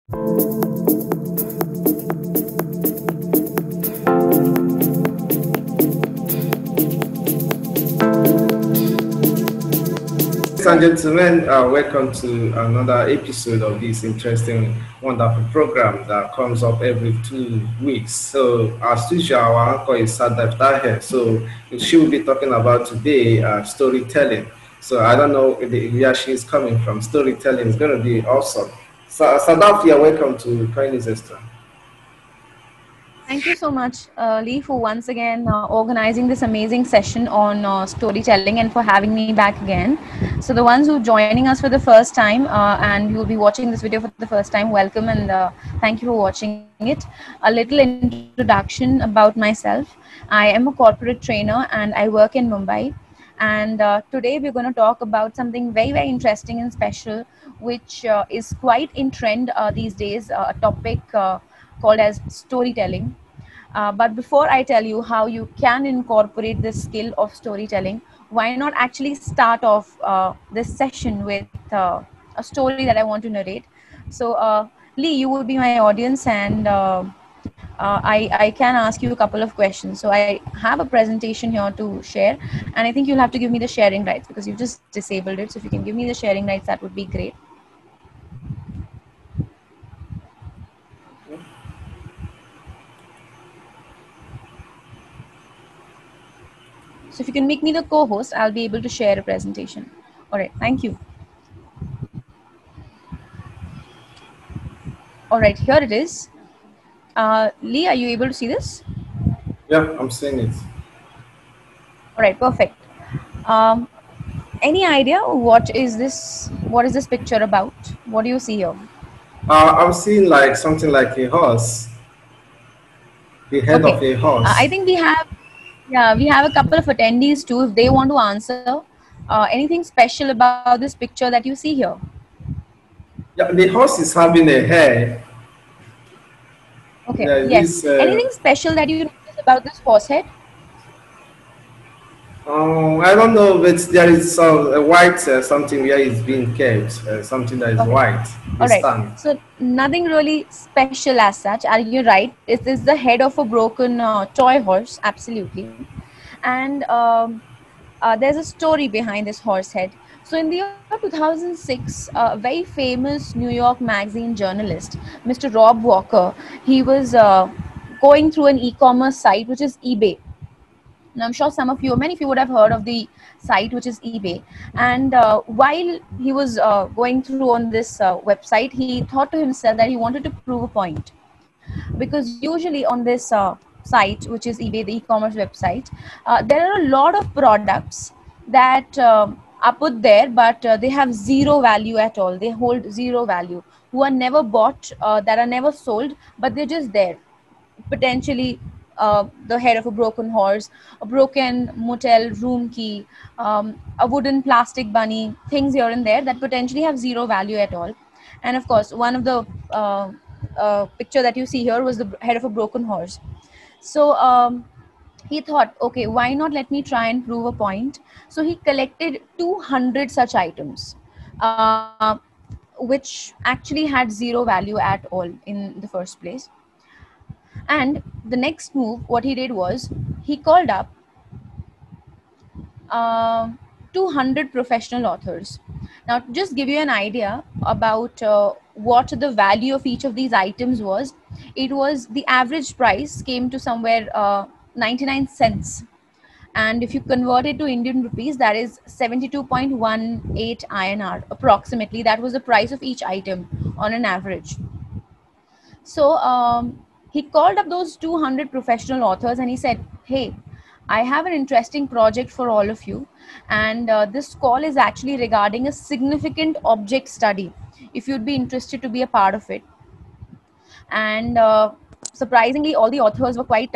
And gentlemen, welcome to another episode of this interesting, wonderful program that comes up every 2 weeks. So, as usual, our anchor is Sadaf Tahir. So, she will be talking about today storytelling. So, I don't know where she is coming from. Storytelling is going to be awesome. So, Sadaf, you're welcome to Kindness Esther. Thank you so much, Lee, for once again organizing this amazing session on storytelling and for having me back again. So, the ones who are joining us for the first time and you'll be watching this video for the first time, welcome and thank you for watching it. A little introduction about myself. I am a corporate trainer and I work in Mumbai. And today we're going to talk about something very, very interesting and special, which is quite in trend these days, a topic called as storytelling. But before I tell you how you can incorporate this skill of storytelling, why not actually start off this session with a story that I want to narrate? So, Lee, you will be my audience, and I can ask you a couple of questions. So, I have a presentation here to share, and I think you'll have to give me the sharing rights because you've just disabled it. So, if you can give me the sharing rights, that would be great. So if you can make me the co-host, I'll be able to share a presentation. All right, thank you. All right, here it is. Lee, are you able to see this? Yeah, I'm seeing it. All right, perfect. Any idea what is this? What is this picture about? What do you see here? I'm seeing like something like a horse, the head Okay, of a horse. I think we have a couple of attendees too. If they want to answer, anything special about this picture that you see here? Yeah, the horse is having a hair. Okay, Yeah, yes. this. Anything special that you notice about this horse head? I don't know, but there is some white something where it's being kept, something that is Okay. white. All The right. stand. So nothing really special as such. Are you right? It is the head of a broken toy horse, absolutely. And there's a story behind this horse head. So in the year 2006, a very famous New York Magazine journalist, Mr. Rob Walker, he was going through an e-commerce site, which is eBay. And I'm sure some of you, many of you would have heard of the site, which is eBay. And while he was going through on this website, he thought to himself that he wanted to prove a point. Because usually on this site, which is eBay, the e-commerce website, there are a lot of products that are put there, but they have zero value at all. They hold zero value, who are never bought, that are never sold, but they're just there. Potentially the head of a broken horse, a broken motel room key, a wooden plastic bunny, things here and there that potentially have zero value at all. And of course, one of the picture that you see here was the head of a broken horse. So he thought, okay, why not let me try and prove a point? So he collected 200 such items, which actually had zero value at all in the first place. And the next move, what he did was he called up uh, 200 professional authors. Now, to just give you an idea about what the value of each of these items was, it was the average price came to somewhere 99 cents. And if you convert it to Indian rupees, that is 72.18 INR approximately. That was the price of each item on an average. So he called up those 200 professional authors and he said, hey, I have an interesting project for all of you. And this call is actually regarding a significant object study. If you'd be interested to be a part of it. And surprisingly, all the authors were quite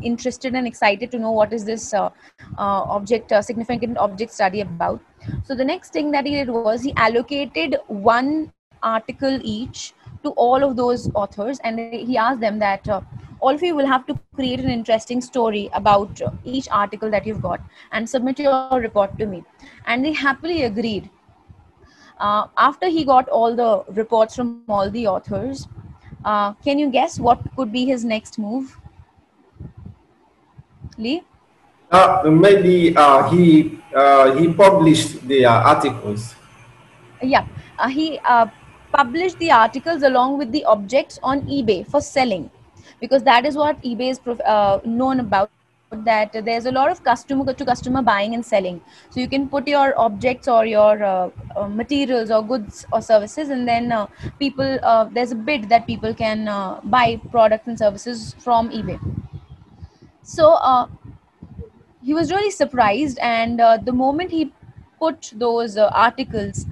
interested and excited to know what is this significant object study about. So the next thing that he did was he allocated one article each to all of those authors, and he asked them that all of you will have to create an interesting story about each article that you've got and submit your report to me. And they happily agreed. After he got all the reports from all the authors, can you guess what could be his next move, Lee? Maybe he published the articles. Yeah, he published the articles along with the objects on eBay for selling, because that is what eBay is known about, that there's a lot of customer to customer buying and selling. So you can put your objects or your materials or goods or services, and then people there's a bid that people can buy products and services from eBay. So he was really surprised, and the moment he put those articles,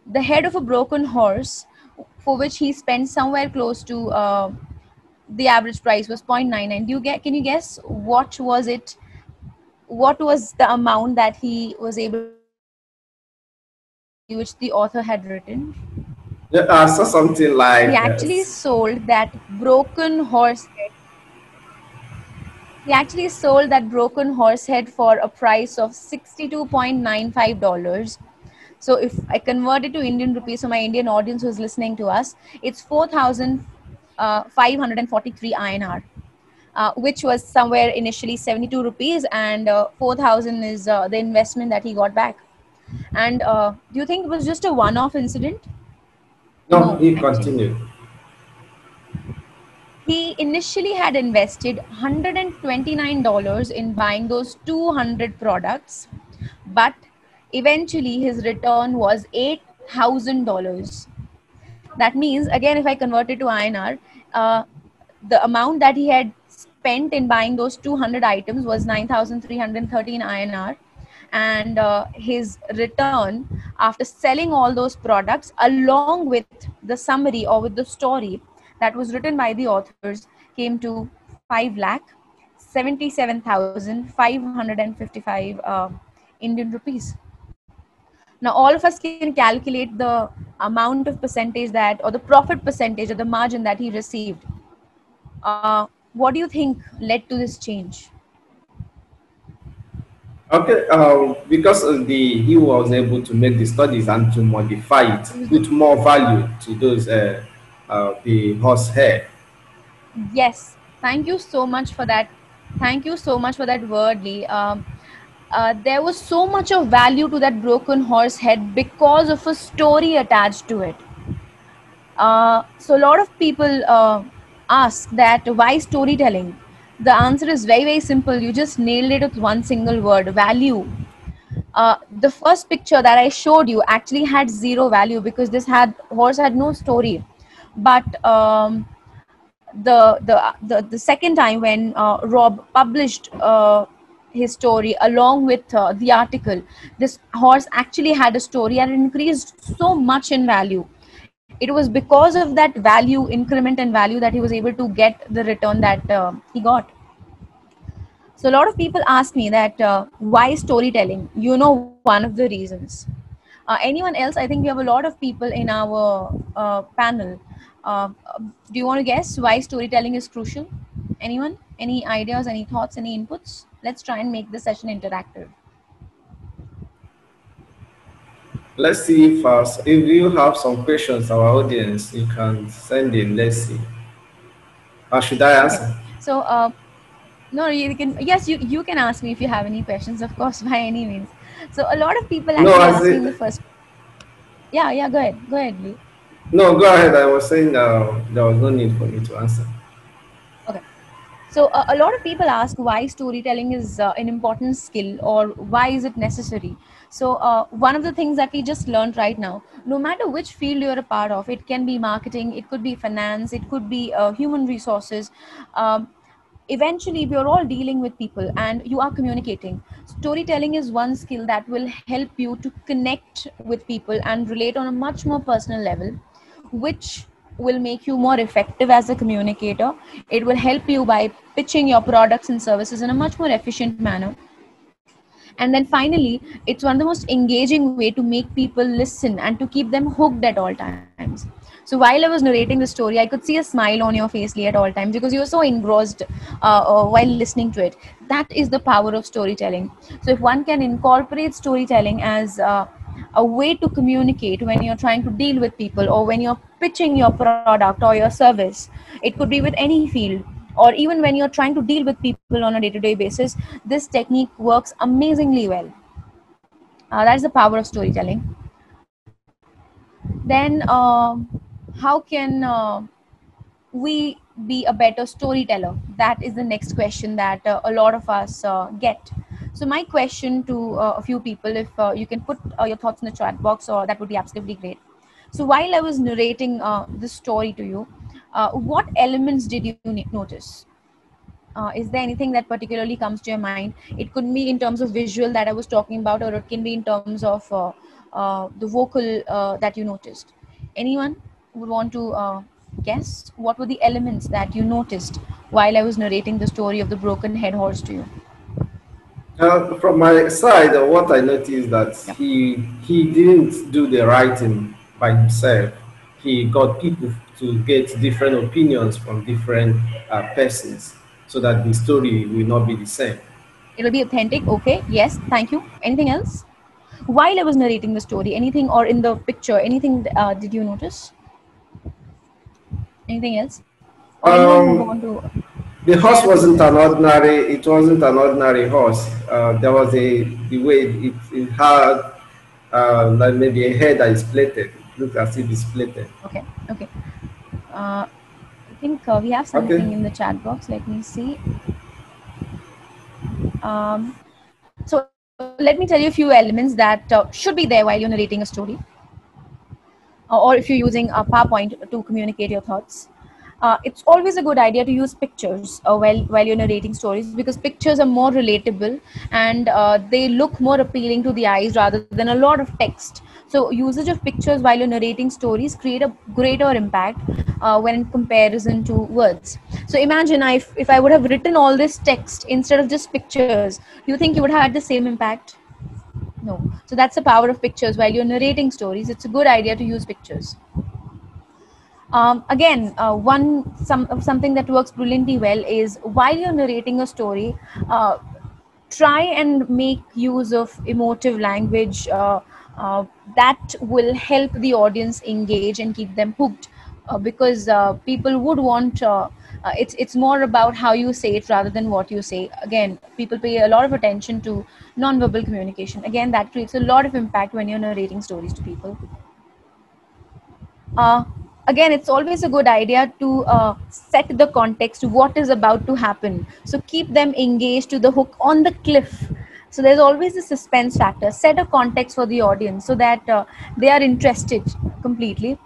the head of a broken horse, for which he spent somewhere close to the average price was 0.99. Do you get, can you guess what was it, what was the amount that he was able to sell the story which the author had written? Yeah, I saw something He like actually sold that broken horse head. He actually sold that broken horse head for a price of $62.95. So if I convert it to Indian rupees, so my Indian audience who's listening to us, it's 4,543 INR, which was somewhere initially 72 rupees, and 4,000 is the investment that he got back. And do you think it was just a one-off incident? no, No, he actually. continued. He initially had invested $129 in buying those 200 products, but eventually his return was $8,000. That means, again, if I convert it to INR, the amount that he had spent in buying those 200 items was 9,313 INR. And his return after selling all those products along with the summary or with the story that was written by the authors came to 5,77,555 Indian rupees. Now all of us can calculate the amount of percentage that, or the profit percentage or the margin that he received. What do you think led to this change? Okay, because of the he was able to make the studies and to modify it, put more value to those the horse hair. Yes, thank you so much for that. Thank you so much for that word, Lee. There was so much of value to that broken horse head because of a story attached to it. So a lot of people ask that why storytelling? The answer is very, very simple. You just nailed it with one single word: value. The first picture that I showed you actually had zero value because this had horse had no story. But the second time when Rob published his story along with the article, this horse actually had a story and it increased so much in value. It was because of that value increment and value that he was able to get the return that he got. So a lot of people ask me that why storytelling? You know, one of the reasons. Anyone else? I think we have a lot of people in our panel. Do you want to guess why storytelling is crucial? Anyone? Any ideas? Any thoughts? Any inputs? Let's try and make the session interactive. Let's see if you have some questions, our audience, you can send in. Let's see. Or should I Okay. answer? So no, you can. Yes, you can ask me if you have any questions. Of course, by any means. So a lot of people No, actually as ask me in the it, first. Yeah, yeah. Go ahead. Go ahead, Lee. no, go ahead. I was saying there was no need for me to answer. Okay. So a lot of people ask why storytelling is an important skill or why is it necessary. So one of the things that we just learned right now, no matter which field you're a part of, it can be marketing, it could be finance, it could be human resources. Um, Eventually, we're all dealing with people and you are communicating. Storytelling is one skill that will help you to connect with people and relate on a much more personal level, which will make you more effective as a communicator. It will help you by pitching your products and services in a much more efficient manner. And then finally, it's one of the most engaging way to make people listen and to keep them hooked at all times. So while I was narrating the story, I could see a smile on your face, Lee, at all times because you were so engrossed while listening to it. That is the power of storytelling. So if one can incorporate storytelling as a way to communicate when you're trying to deal with people, or when you're pitching your product or your service. It could be with any field, or even when you're trying to deal with people on a day-to-day basis. This technique works amazingly well. That is the power of storytelling. Then how can we be a better storyteller? That is the next question that a lot of us get. So my question to a few people, if you can put your thoughts in the chat box, or that would be absolutely great. So while I was narrating this story to you, what elements did you notice? Is there anything that particularly comes to your mind? It could be in terms of visual that I was talking about, or it can be in terms of the vocal that you noticed. Anyone would want to guess what were the elements that you noticed while I was narrating the story of the broken head horse to you? From my side, what I noticed that Yeah. he didn't do the writing by himself. He got people to get different opinions from different persons, so that the story will not be the same. It'll be authentic. Okay. Yes. Thank you. Anything else? While I was narrating the story, anything, or in the picture, anything did you notice? Anything else? Or anyone would want to The horse share wasn't pictures? an ordinary. It wasn't an ordinary horse. There was the way it had like maybe a head that is plated. It looked as if it's plated. Okay. Okay. I think we have something in the chat box. Let me see. So let me tell you a few elements that should be there while you're narrating a story, or if you're using a PowerPoint to communicate your thoughts. It's always a good idea to use pictures while you're narrating stories, because pictures are more relatable, and they look more appealing to the eyes rather than a lot of text. So usage of pictures while you're narrating stories create a greater impact when in comparison to words. So imagine if I would have written all this text instead of just pictures, do you think you would have had the same impact? No. So that's the power of pictures. While you're narrating stories, it's a good idea to use pictures. Again, something that works brilliantly well is while you're narrating a story, try and make use of emotive language that will help the audience engage and keep them hooked, because people would want it's more about how you say it rather than what you say. Again, people pay a lot of attention to non-verbal communication. Again, that creates a lot of impact when you're narrating stories to people. Again, it's always a good idea to set the context, what is about to happen. So keep them engaged to the hook on the cliff. So there's always a suspense factor. Set a context for the audience so that they are interested completely.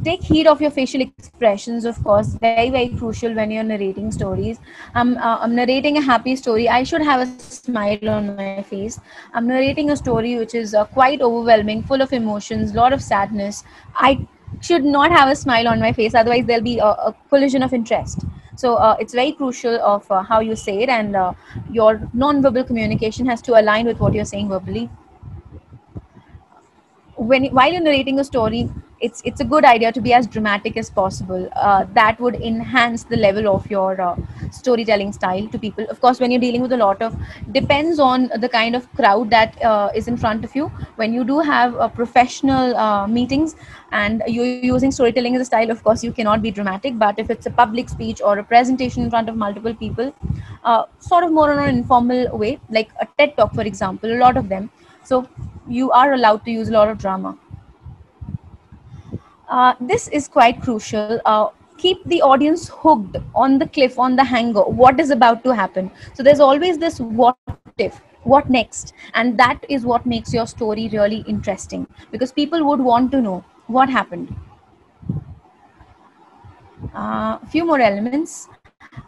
Take heed of your facial expressions, of course, very crucial when you're narrating stories. I'm narrating a happy story, I should have a smile on my face. I'm narrating a story which is quite overwhelming, full of emotions, lot of sadness. I should not have a smile on my face, otherwise there'll be a collision of interest. So it's very crucial of how you say it, and your non-verbal communication has to align with what you're saying verbally. While you're narrating a story, it's a good idea to be as dramatic as possible. That would enhance the level of your storytelling style to people. Of course, when you're dealing with a lot of, depends on the kind of crowd that is in front of you. When you do have professional meetings and you're using storytelling as a style, of course you cannot be dramatic. But if it's a public speech or a presentation in front of multiple people, sort of more on an informal way, like a TED talk, for example, a lot of them, so you are allowed to use a lot of drama. This is quite crucial. Keep the audience hooked on the cliff, on the hanger. What is about to happen? So there's always this what if, what next? And that is what makes your story really interesting, because people would want to know what happened. A few more elements.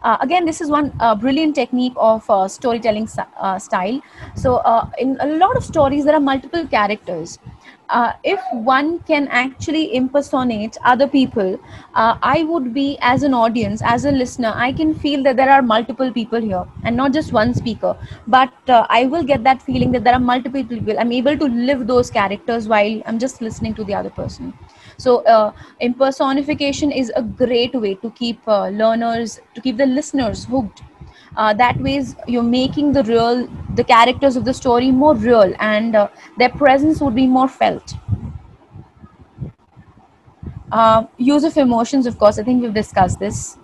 Again, this is one brilliant technique of storytelling style. So in a lot of stories, there are multiple characters. If one can actually impersonate other people, I would be, as an audience, as a listener, I can feel that there are multiple people here and not just one speaker. But I will get that feeling that there are multiple people. I'm able to live those characters while I'm just listening to the other person. So impersonification is a great way to keep learners, to keep the listeners hooked. That ways you're making the characters of the story more real, and their presence would be more felt. Use of emotions, of course, I think we've discussed this.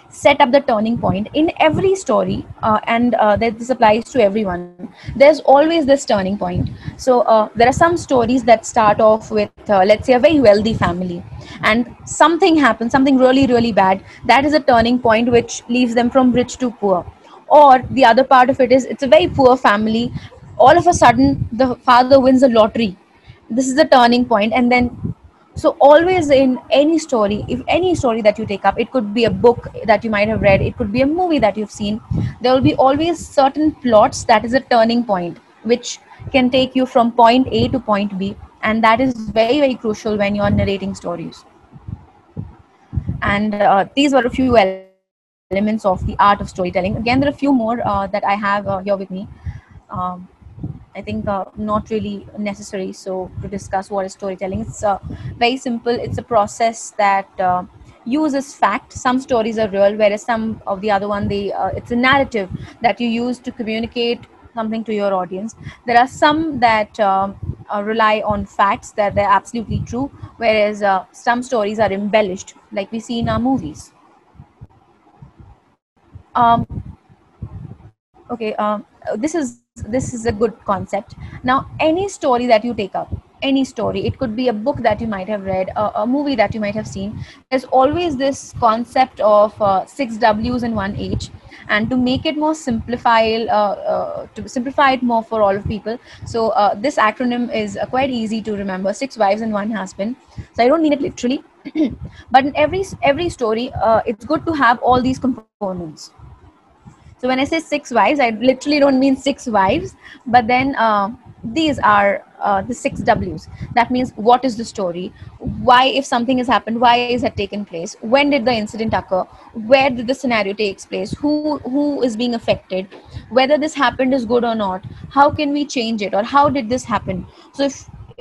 Set up the turning point in every story, and that this applies to everyone. There's always this turning point. So there are some stories that start off with, let's say, a very wealthy family, and something happens, something really really bad. That is a turning point which leaves them from rich to poor. Or the other part of it is, it's a very poor family. All of a sudden the father wins a lottery. This is the turning point. And then, so always in any story, if any story that you take up, it could be a book that you might have read, it could be a movie that you've seen, there will be always certain plots that is a turning point, which can take you from point A to point B. And that is very very crucial when you're narrating stories. And these were a few elements of the art of storytelling. Again, there are a few more that I have here with me. um, I think not really necessary. So to discuss what is storytelling, it's very simple. It's a process that uses fact. Some stories are real, whereas some of the other one, they it's a narrative that you use to communicate something to your audience. There are some that rely on facts, that they're absolutely true, whereas some stories are embellished, like we see in our movies. Okay, this is a good concept. Now, any story that you take up, any story, it could be a book that you might have read, a movie that you might have seen. There's always this concept of 6 W's and 1 H. And to make it more to simplify it more for all of people, so this acronym is quite easy to remember: 6 wives and 1 husband. So I don't mean it literally, but in every story, it's good to have all these components. So when I say 6 wives, I literally don't mean 6 wives, but then these are the 6 W's. That means, what is the story? Why, if something has happened, why is it taken place? When did the incident occur? Where did the scenario takes place? Who is being affected? Whether this happened is good or not? How can we change it? Or how did this happen? So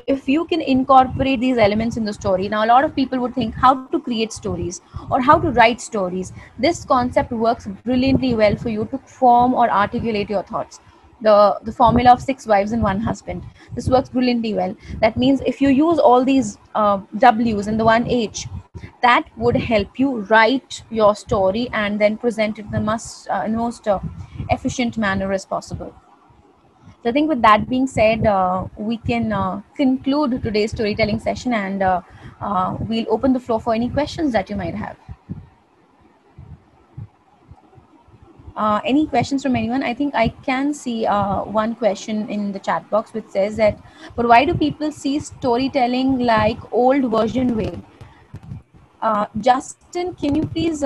if you can incorporate these elements in the story, now a lot of people would think how to create stories or how to write stories. This concept works brilliantly well for you to form or articulate your thoughts. The formula of 6 wives and 1 husband, this works brilliantly well. That means if you use all these W's and the 1 H, that would help you write your story and then present it in the most efficient manner as possible. So I think with that being said, we can conclude today's storytelling session, and we'll open the floor for any questions that you might have. Any questions from anyone? I think I can see one question in the chat box which says that, but why do people see storytelling like old version way? Justin, can you please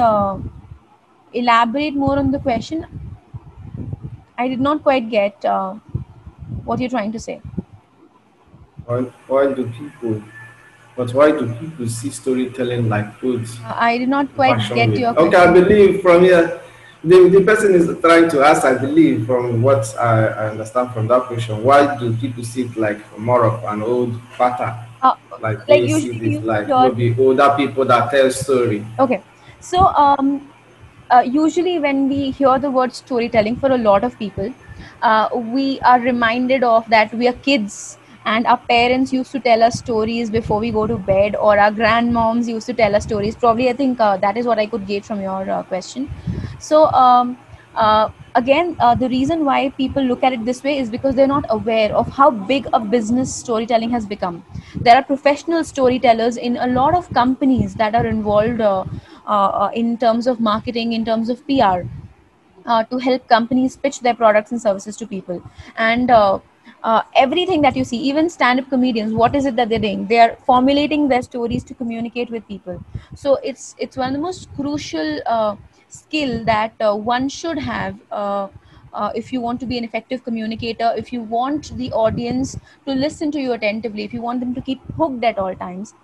elaborate more on the question? I did not quite get what you're trying to say. Why do people? But why do people see storytelling like old I did not quite get way? your Okay, question. I believe from here, the person is trying to ask, I believe, from what I understand from that question, why do people see it like more of an old pattern? Like Like we see usually this, you like hear. maybe older people that tell story. Okay, so usually when we hear the word storytelling, for a lot of people, we are reminded of that we are kids, and our parents used to tell us stories before we go to bed, or our grandmoms used to tell us stories. Probably, I think that is what I could gauge from your question. So again, the reason why people look at it this way is because they're not aware of how big a business storytelling has become. There are professional storytellers in a lot of companies that are involved in terms of marketing, in terms of PR, to help companies pitch their products and services to people. And everything that you see, even stand-up comedians, what is it that they're doing? They are formulating their stories to communicate with people. So it's one of the most crucial skill that one should have. If you want to be an effective communicator, if you want the audience to listen to you attentively, if you want them to keep hooked at all times,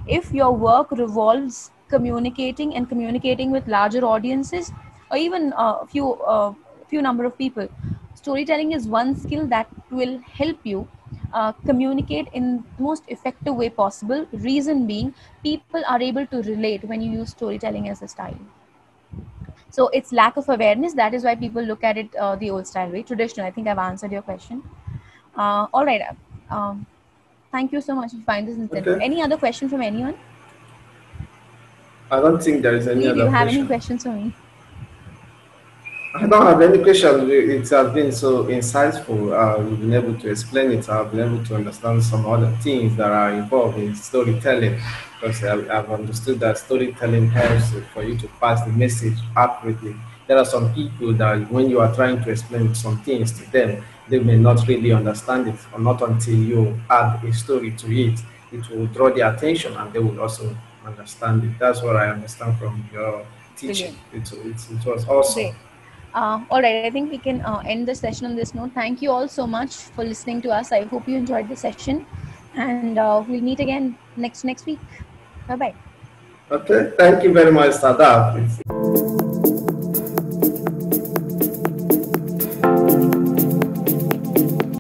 if your work revolves communicating with larger audiences, or even a few number of people, storytelling is one skill that will help you communicate in the most effective way possible. Reason being, people are able to relate when you use storytelling as a style. So it's lack of awareness. That is why people look at it the old style way, traditional. I think I've answered your question. All right. Thank you so much. I find this insightful. Okay. Any other question from anyone? I don't think there is any Lee, do you other have any question. questions for me? I don't have any question. It has been so insightful. You've been able to explain it. I've been able to understand some other things that are involved in storytelling, because I've understood that storytelling helps for you to pass the message accurately. There are some people that when you are trying to explain some things to them, they may not really understand it, or not until you add a story to it. It will draw their attention and they will also understand it. That's what I understand from your teaching. Brilliant. It was awesome. Great. All right, I think we can end the session on this note. Thank you all so much for listening to us. I hope you enjoyed the session, and we'll meet again next week. Bye bye. Okay, thank you very much, Sadaf.